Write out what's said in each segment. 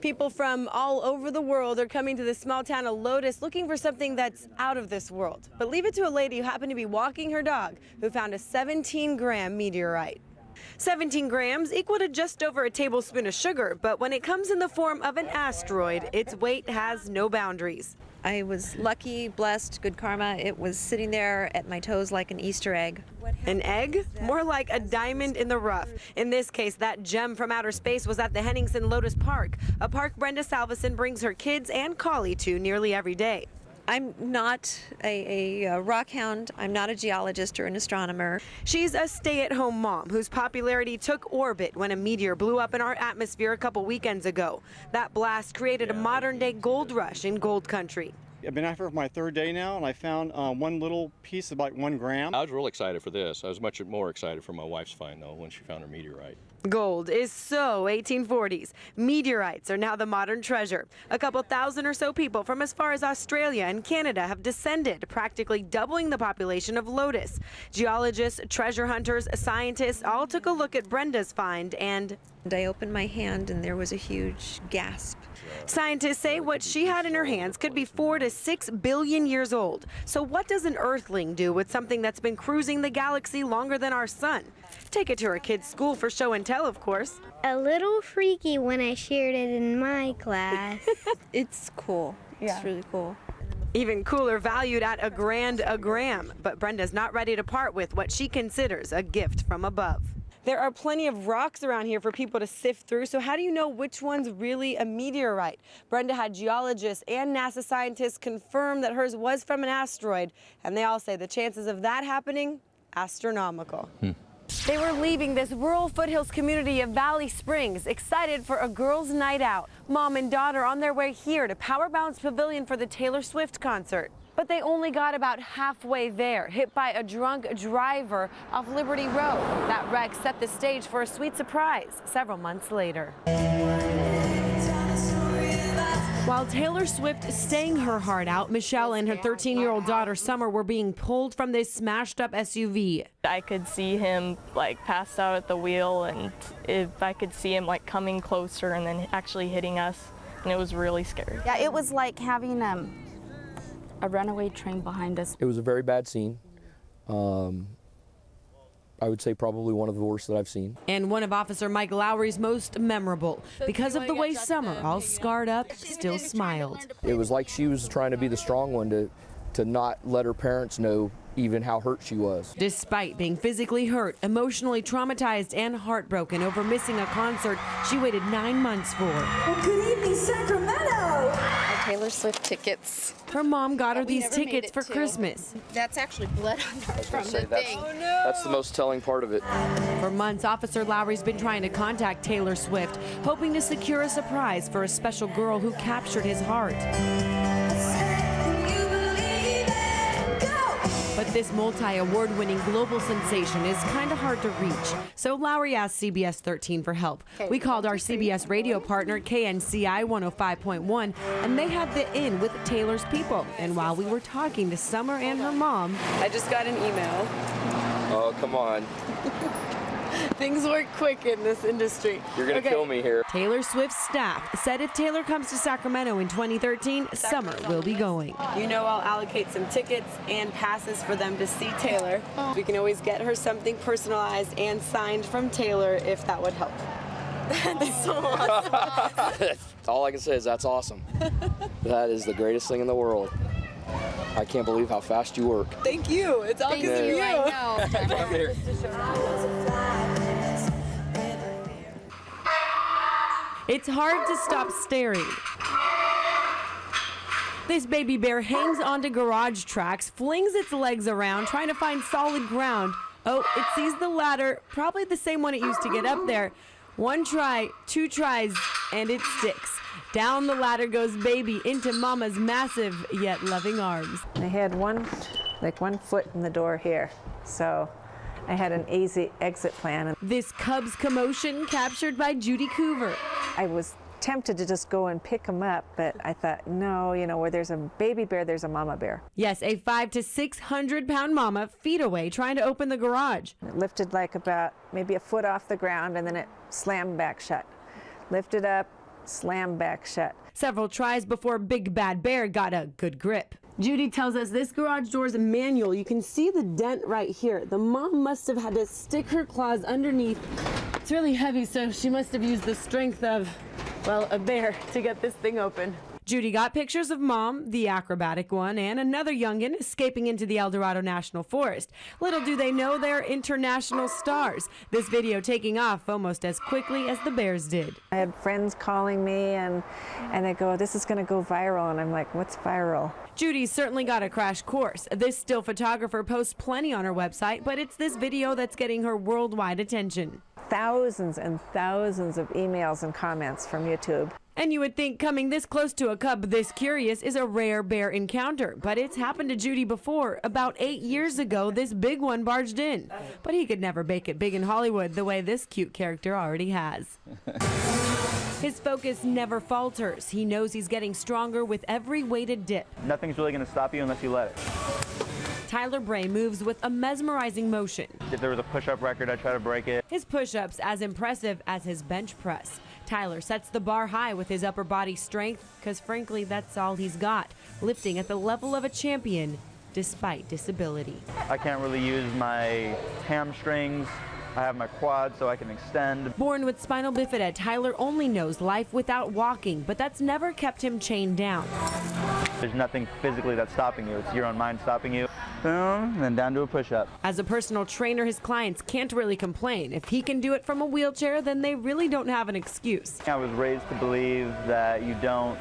People from all over the world are coming to the small town of Lotus looking for something that's out of this world. But leave it to a lady who happened to be walking her dog who found a 17-gram meteorite. 17 grams equal to just over a tablespoon of sugar, but when it comes in the form of an asteroid, its weight has no boundaries. I was lucky, blessed, good karma. It was sitting there at my toes like an Easter egg. An egg? More like a diamond in the rough. In this case, that gem from outer space was at the Henningsen Lotus Park, a park Brenda Salveson brings her kids and collie to nearly every day. I'm not a rock hound. I'm not a geologist or an astronomer. She's a stay-at-home mom whose popularity took orbit when a meteor blew up in our atmosphere a couple weekends ago. That blast created a modern-day gold rush in gold country. I've been after it for my third day now, and I found one little piece of like 1 gram. I was real excited for this. I was much more excited for my wife's find, though, when she found her meteorite. Gold is so 1840s. Meteorites are now the modern treasure. A couple thousand or so people from as far as Australia and Canada have descended, practically doubling the population of Lotus. Geologists, treasure hunters, scientists all took a look at Brenda's find and I opened my hand and there was a huge gasp. Scientists say what she had in her hands could be 4 to 6 billion years old. So what does an Earthling do with something that's been cruising the galaxy longer than our sun? Take it to her kids' school for show and tell, of course. A little freaky when I shared it in my class. It's cool. It's really cool. Even cooler, valued at $1,000 a gram. But Brenda's not ready to part with what she considers a gift from above. There are plenty of rocks around here for people to sift through, so how do you know which one's really a meteorite? Brenda had geologists and NASA scientists confirm that hers was from an asteroid, and they all say the chances of that happening, astronomical. They were leaving this rural foothills community of Valley Springs, excited for a girls' night out. Mom and daughter on their way here to Power Balance Pavilion for the Taylor Swift concert. But they only got about halfway there, hit by a drunk driver off Liberty Road. That wreck set the stage for a sweet surprise several months later. While Taylor Swift sang her heart out, Michelle and her 13-year-old daughter Summer were being pulled from this smashed-up SUV. I could see him like passed out at the wheel, and if I could see him like coming closer and then actually hitting us, and it was really scary. Yeah, it was like having a runaway train behind us. It was a very bad scene. I would say probably one of the worst that I've seen. And one of Officer Mike Lowry's most memorable. Because of the way Summer, all scarred up, still smiled. It was like she was trying to be the strong one to not let her parents know even how hurt she was. Despite being physically hurt, emotionally traumatized, and heartbroken over missing a concert she waited 9 months for. Well, good evening, Sacramento! Taylor Swift tickets. Her mom got her these tickets for Christmas. That's actually blood from the thing. Oh, no. That's the most telling part of it. For months, Officer Lowry's been trying to contact Taylor Swift, hoping to secure a surprise for a special girl who captured his heart. But this multi-award-winning global sensation is kind of hard to reach. So Lowry asked CBS 13 for help. We called our CBS radio partner, KNCI 105.1, and they had the in with Taylor's people. And while we were talking to Summer and her mom, I just got an email. Oh, come on. Things work quick in this industry. You're going to kill me here. Taylor Swift's staff said if Taylor comes to Sacramento in 2013, Summer will be going. You know, I'll allocate some tickets and passes for them to see Taylor. We can always get her something personalized and signed from Taylor if that would help. That's so awesome. All I can say is that's awesome. That is the greatest thing in the world. I can't believe how fast you work. Thank you. It's all because of you. I know. It's hard to stop staring. This baby bear hangs onto garage tracks, flings its legs around, trying to find solid ground. Oh, it sees the ladder, probably the same one it used to get up there. 1 try, 2 tries, and it sticks. Down the ladder goes baby into mama's massive yet loving arms. I had one foot in the door here, so I had an easy exit plan. This cub's commotion captured by Judy Coover. I was tempted to just go and pick him up, but I thought, no, you know, where there's a baby bear, there's a mama bear. Yes, a 500 to 600-pound mama feet away trying to open the garage. It lifted like about maybe a foot off the ground, and then it slammed back shut. Lifted up, slammed back shut. Several tries before Big Bad Bear got a good grip. Judy tells us this garage door's manual. You can see the dent right here. The mom must have had to stick her claws underneath. It's really heavy, so she must have used the strength of, well, a bear to get this thing open. Judy got pictures of Mom, the acrobatic one, and another youngin' escaping into the El Dorado National Forest. Little do they know they're international stars. This video taking off almost as quickly as the bears did. I had friends calling me and they go, this is going to go viral. And I'm like, what's viral? Judy's certainly got a crash course. This still photographer posts plenty on her website, but it's this video that's getting her worldwide attention. Thousands and thousands of emails and comments from YouTube. And you would think coming this close to a cub this curious is a rare bear encounter, but it's happened to Judy before. About 8 years ago, this big one barged in, but he could never make it big in Hollywood the way this cute character already has. His focus never falters. He knows he's getting stronger with every weighted dip. Nothing's really going to stop you unless you let it. Tyler Bray moves with a mesmerizing motion. If there was a push-up record, I'd try to break it. His push-ups as impressive as his bench press. Tyler sets the bar high with his upper body strength, because frankly, that's all he's got, lifting at the level of a champion despite disability. I can't really use my hamstrings. I have my quads so I can extend. Born with spinal bifida, Tyler only knows life without walking, but that's never kept him chained down. There's nothing physically that's stopping you. It's your own mind stopping you. Boom, and then down to a push-up. As a personal trainer, his clients can't really complain. If he can do it from a wheelchair, then they really don't have an excuse. I was raised to believe that you don't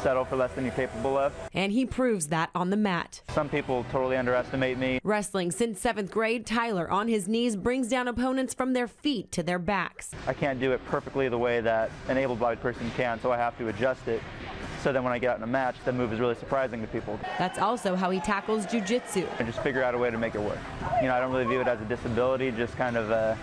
settle for less than you're capable of. And he proves that on the mat. Some people totally underestimate me. Wrestling since 7th grade, Tyler on his knees brings down opponents from their feet to their backs. I can't do it perfectly the way that an able-bodied person can, so I have to adjust it. So then when I get out in a match, the move is really surprising to people. That's also how he tackles jiu-jitsu. I just figure out a way to make it work. You know, I don't really view it as a disability, just kind of a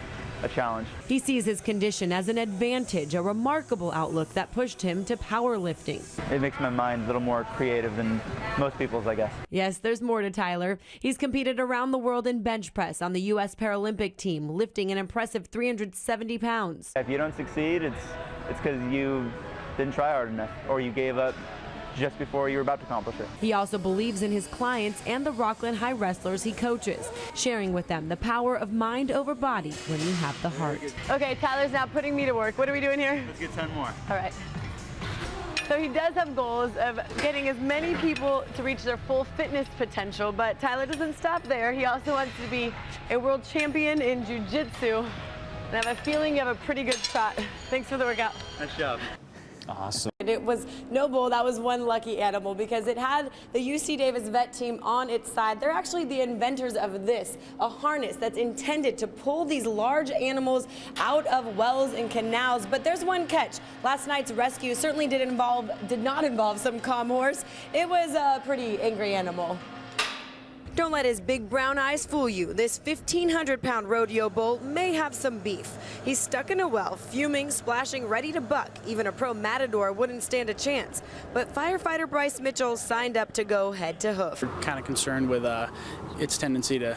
challenge. He sees his condition as an advantage, a remarkable outlook that pushed him to powerlifting. It makes my mind a little more creative than most people's, I guess. Yes, there's more to Tyler. He's competed around the world in bench press on the U.S. Paralympic team, lifting an impressive 370 pounds. If you don't succeed, it's because you didn't try hard enough, or you gave up just before you were about to accomplish it. He also believes in his clients and the Rockland High wrestlers he coaches, sharing with them the power of mind over body when you have the heart. Okay, Tyler's now putting me to work. What are we doing here? Let's get 10 more. All right. So he does have goals of getting as many people to reach their full fitness potential, but Tyler doesn't stop there. He also wants to be a world champion in jiu-jitsu. And I have a feeling you have a pretty good shot. Thanks for the workout. Nice job. Awesome. It was no bull, that was one lucky animal because it had the UC Davis vet team on its side. They're actually the inventors of this, a harness that's intended to pull these large animals out of wells and canals. But there's one catch. Last night's rescue certainly did not involve some calm horse. It was a pretty angry animal. Don't let his big brown eyes fool you. This 1,500-pound rodeo bull may have some beef. He's stuck in a well, fuming, splashing, ready to buck. Even a pro matador wouldn't stand a chance. But firefighter Bryce Mitchell signed up to go head to hoof. We're kind of concerned with its tendency to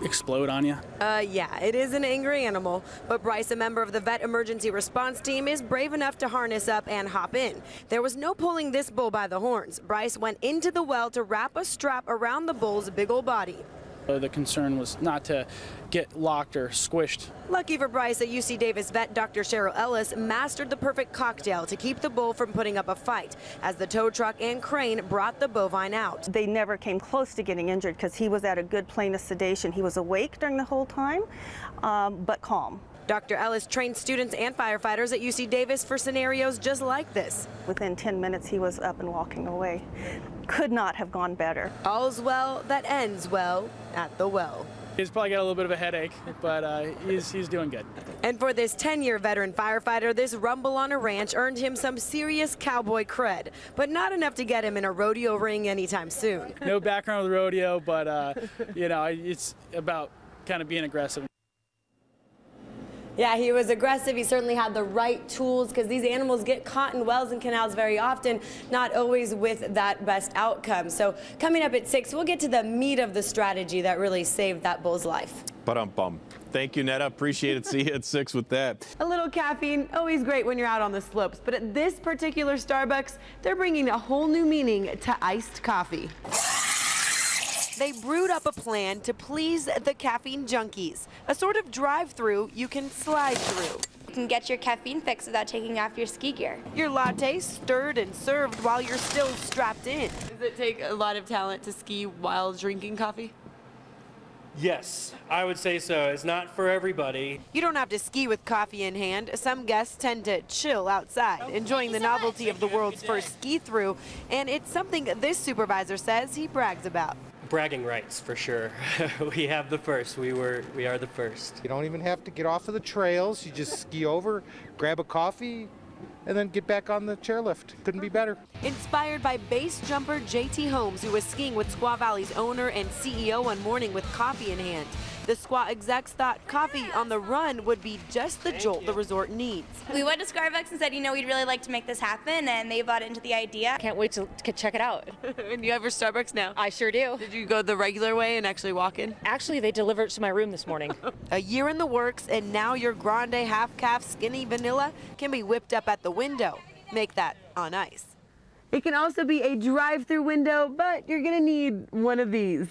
explode on you? Yeah, it is an angry animal, but Bryce, a member of the vet emergency response team, is brave enough to harness up and hop in. There was no pulling this bull by the horns. Bryce went into the well to wrap a strap around the bull's big old body. The concern was not to get locked or squished. Lucky for Bryce, a UC Davis vet, Dr. Cheryl Ellis, mastered the perfect cocktail to keep the bull from putting up a fight as the tow truck and crane brought the bovine out. They never came close to getting injured because he was at a good plane of sedation. He was awake during the whole time, but calm. Dr. Ellis trained students and firefighters at UC Davis for scenarios just like this. Within 10 minutes, he was up and walking away. Could not have gone better. All's well that ends well at the well. He's probably got a little bit of a headache, but he's doing good. And for this 10-year veteran firefighter, this rumble on a ranch earned him some serious cowboy cred, but not enough to get him in a rodeo ring anytime soon. No background with rodeo, but you know, it's about kind of being aggressive. Yeah, he was aggressive. He certainly had the right tools because these animals get caught in wells and canals very often, not always with that best outcome. So coming up at 6, we'll get to the meat of the strategy that really saved that bull's life. Ba-dum-bum. Thank you, Neda. Appreciate it. See you at 6 with that. A little caffeine, always great when you're out on the slopes, but at this particular Starbucks, they're bringing a whole new meaning to iced coffee. They brewed up a plan to please the caffeine junkies, a sort of drive-through you can slide through. You can get your caffeine fix without taking off your ski gear. Your latte stirred and served while you're still strapped in. Does it take a lot of talent to ski while drinking coffee? Yes, I would say so. It's not for everybody. You don't have to ski with coffee in hand. Some guests tend to chill outside, enjoying the novelty of the world's first ski-through, and it's something this supervisor says he brags about. Bragging rights, for sure. We have the first. We are the first. You don't even have to get off of the trails. You just ski over, grab a coffee, and then get back on the chairlift. Couldn't be better. Inspired by base jumper JT Holmes, who was skiing with Squaw Valley's owner and CEO one morning with coffee in hand. The Squaw execs thought coffee on the run would be just the jolt the resort needs. We went to Starbucks and said, you know, we'd really like to make this happen, and they bought into the idea. Can't wait to check it out. And you have your Starbucks now? I sure do. Did you go the regular way and actually walk in? Actually, they delivered it to my room this morning. A year in the works, and now your grande half-calf skinny vanilla can be whipped up at the window. Make that on ice. It can also be a drive-through window, but you're gonna need one of these.